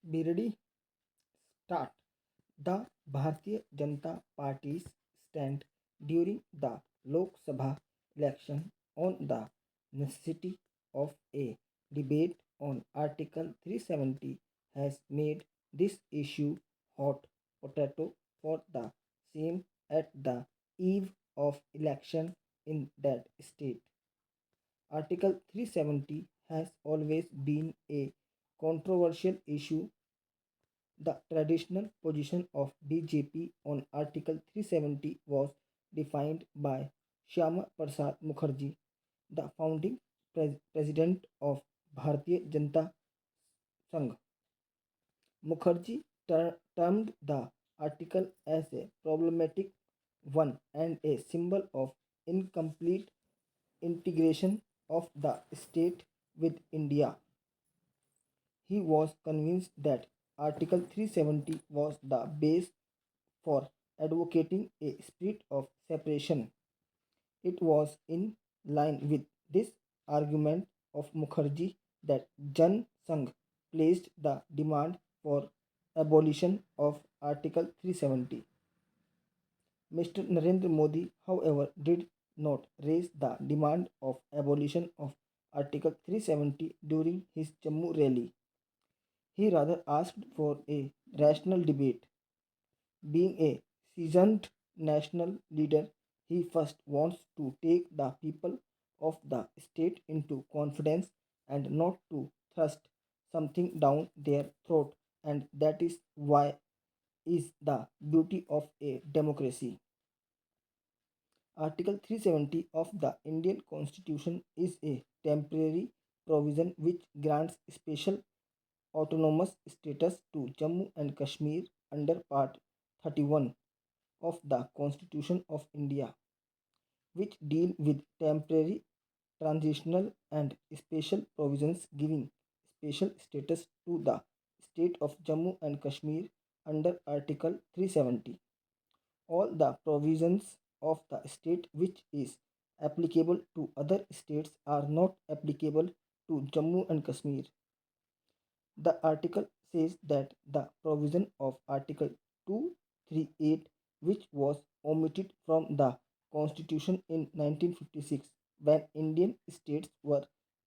Be ready? Start. The Bharatiya Janata Party's stand during the Lok Sabha election on the necessity of a debate on Article 370 has made this issue hot potato for the same at the eve of election in that state. Article 370 has always been a controversial issue. The traditional position of BJP on Article 370 was defined by Shyama Prasad Mukherjee, the founding president of Bharatiya Janata Sangh. Mukherjee termed the article as a problematic one and a symbol of incomplete integration of the state with India. He was convinced that Article 370 was the base for advocating a spirit of separation. It was in line with this argument of Mukherjee that Jan Sangh placed the demand for abolition of Article 370. Mr. Narendra Modi, however, did not raise the demand of abolition of Article 370 during his Jammu rally. He rather asked for a rational debate. Being a seasoned national leader, he first wants to take the people of the state into confidence and not to thrust something down their throat, and that is why is the beauty of a democracy. Article 370 of the Indian Constitution is a temporary provision which grants special autonomous status to Jammu and Kashmir under Part 31 of the Constitution of India, which deal with temporary, transitional, and special provisions giving special status to the state of Jammu and Kashmir under Article 370. All the provisions of the state which is applicable to other states are not applicable to Jammu and Kashmir. The article says that the provision of Article 238, which was omitted from the Constitution in 1956 when Indian states were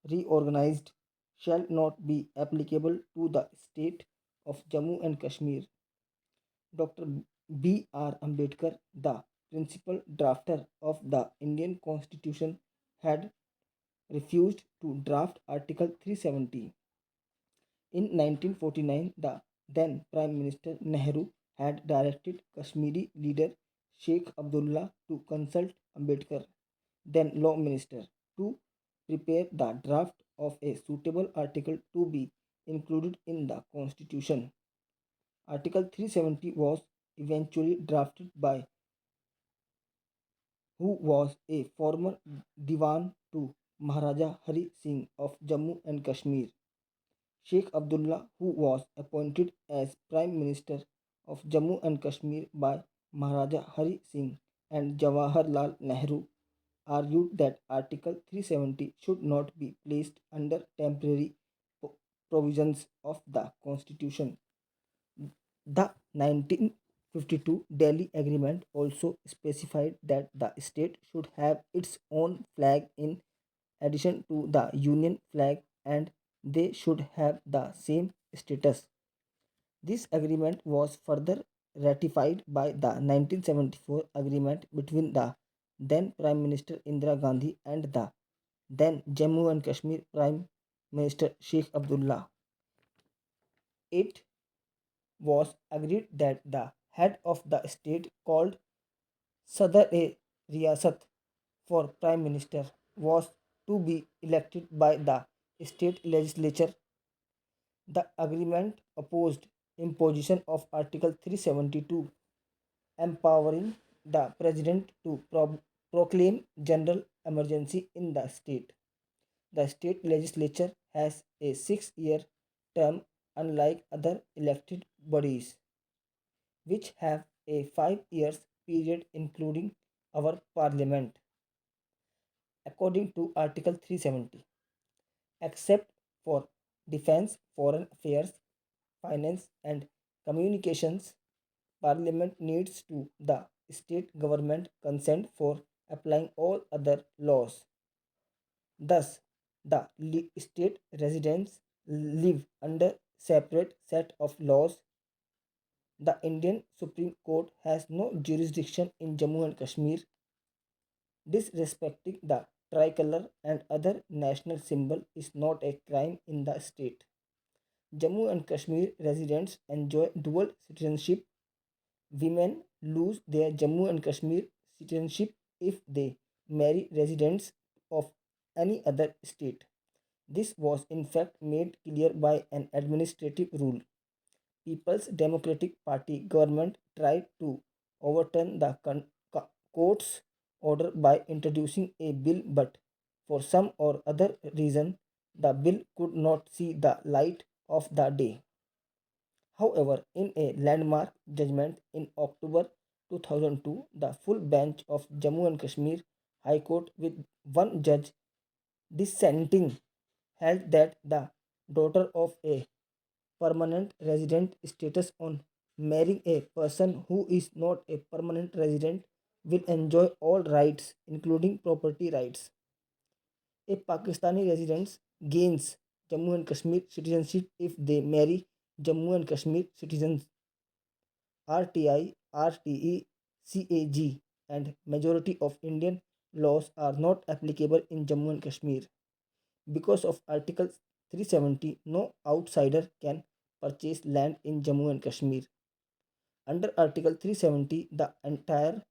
reorganized, shall not be applicable to the state of Jammu and Kashmir. Dr. B. R. Ambedkar, the principal drafter of the Indian Constitution, had refused to draft Article 370. In 1949, the then Prime Minister Nehru had directed Kashmiri leader Sheikh Abdullah to consult Ambedkar, then Law Minister, to prepare the draft of a suitable article to be included in the Constitution. Article 370 was eventually drafted by who was a former Diwan to Maharaja Hari Singh of Jammu and Kashmir. Sheikh Abdullah, who was appointed as Prime Minister of Jammu and Kashmir by Maharaja Hari Singh and Jawaharlal Nehru, argued that Article 370 should not be placed under temporary provisions of the Constitution. The 1952 Delhi Agreement also specified that the state should have its own flag in addition to the Union flag and they should have the same status. This agreement was further ratified by the 1974 agreement between the then Prime Minister Indira Gandhi and the then Jammu and Kashmir Prime Minister Sheikh Abdullah. It was agreed that the head of the state called Sadr-e-Riyasat for Prime Minister was to be elected by the state legislature. The agreement opposed imposition of Article 372, empowering the President to proclaim general emergency in the state. The state legislature has a 6-year term, unlike other elected bodies, which have a 5 years period, including our parliament, according to Article 370, except for defense, foreign affairs, finance, and communications, Parliament needs to the state government consent for applying all other laws. Thus, the state residents live under separate set of laws. The Indian Supreme Court has no jurisdiction in Jammu and Kashmir. Disrespecting the tricolor and other national symbol is not a crime in the state. Jammu and Kashmir residents enjoy dual citizenship. Women lose their Jammu and Kashmir citizenship if they marry residents of any other state. This was in fact made clear by an administrative rule. People's Democratic Party government tried to overturn the court's order by introducing a bill, but for some or other reason, the bill could not see the light of the day. However, in a landmark judgment in October 2002, the full bench of Jammu and Kashmir High Court, with one judge dissenting, held that the daughter of a permanent resident status on marrying a person who is not a permanent resident will enjoy all rights, including property rights. A Pakistani resident gains Jammu and Kashmir citizenship if they marry Jammu and Kashmir citizens. RTI, RTE, CAG, and majority of Indian laws are not applicable in Jammu and Kashmir. Because of Article 370, no outsider can purchase land in Jammu and Kashmir. Under Article 370, the entire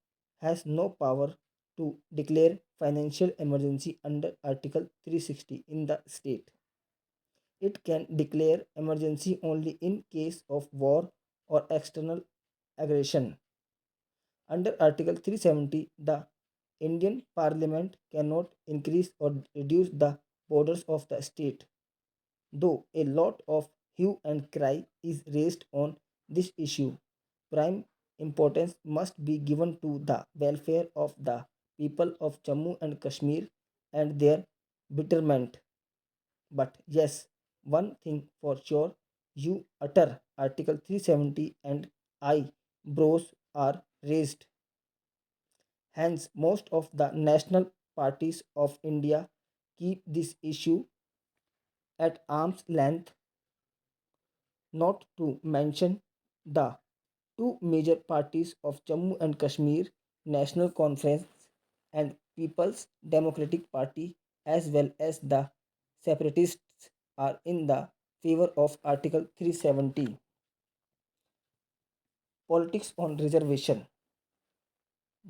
has no power to declare financial emergency under Article 360 in the state. It can declare emergency only in case of war or external aggression. Under Article 370, the Indian Parliament cannot increase or reduce the borders of the state. Though a lot of hue and cry is raised on this issue, prime importance must be given to the welfare of the people of Jammu and Kashmir and their betterment. But yes, one thing for sure, you utter Article 370 and eyebrows are raised. Hence, most of the national parties of India keep this issue at arm's length, not to mention the two major parties of Jammu and Kashmir National Conference and People's Democratic Party, as well as the separatists, are in the favor of Article 370. Politics on reservation.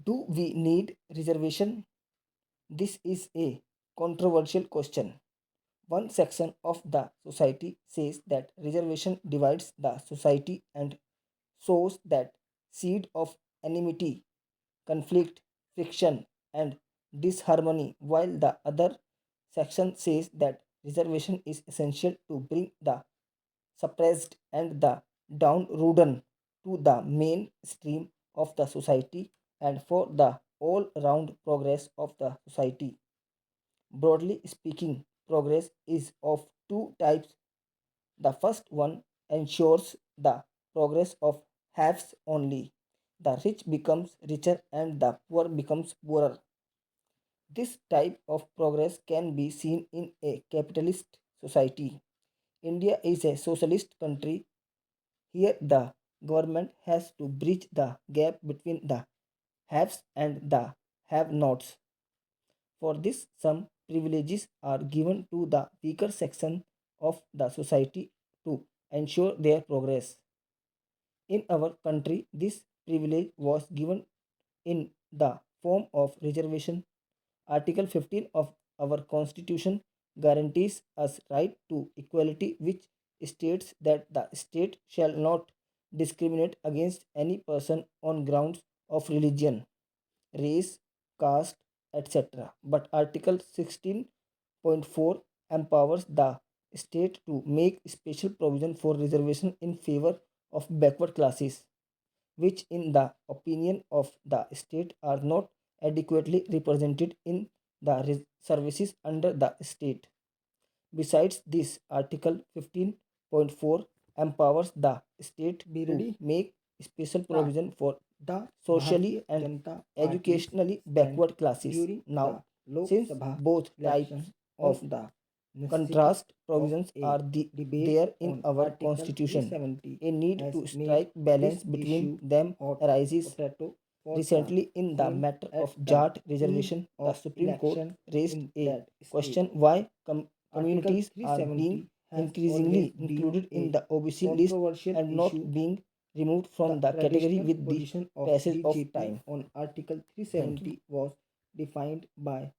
Do we need reservation? This is a controversial question. One section of the society says that reservation divides the society and sows that seed of enmity, conflict, friction, and disharmony, while the other section says that reservation is essential to bring the suppressed and the downtrodden to the mainstream of the society and for the all round progress of the society. Broadly speaking, progress is of two types. The first one ensures the progress of haves only. The rich becomes richer and the poor becomes poorer. This type of progress can be seen in a capitalist society. India is a socialist country. Here, the government has to bridge the gap between the haves and the have nots. For this, some privileges are given to the weaker section of the society to ensure their progress. In our country, this privilege was given in the form of reservation. Article 15 of our Constitution guarantees us right to equality, which states that the state shall not discriminate against any person on grounds of religion, race, caste, etc. But Article 16.4 empowers the state to make special provision for reservation in favor of backward classes, which, in the opinion of the state, are not adequately represented in the services under the state. Besides this, Article 15.4 empowers the state to make special provision for the socially and educationally backward classes. Now, since both types of the contrast provisions are there in our constitution, a need to strike balance between them arises. Recently, in the matter of Jat reservation, the Supreme Court raised a question why communities are being increasingly included in the OBC list and not being removed from the category with the passage of time. On Article 370 was defined by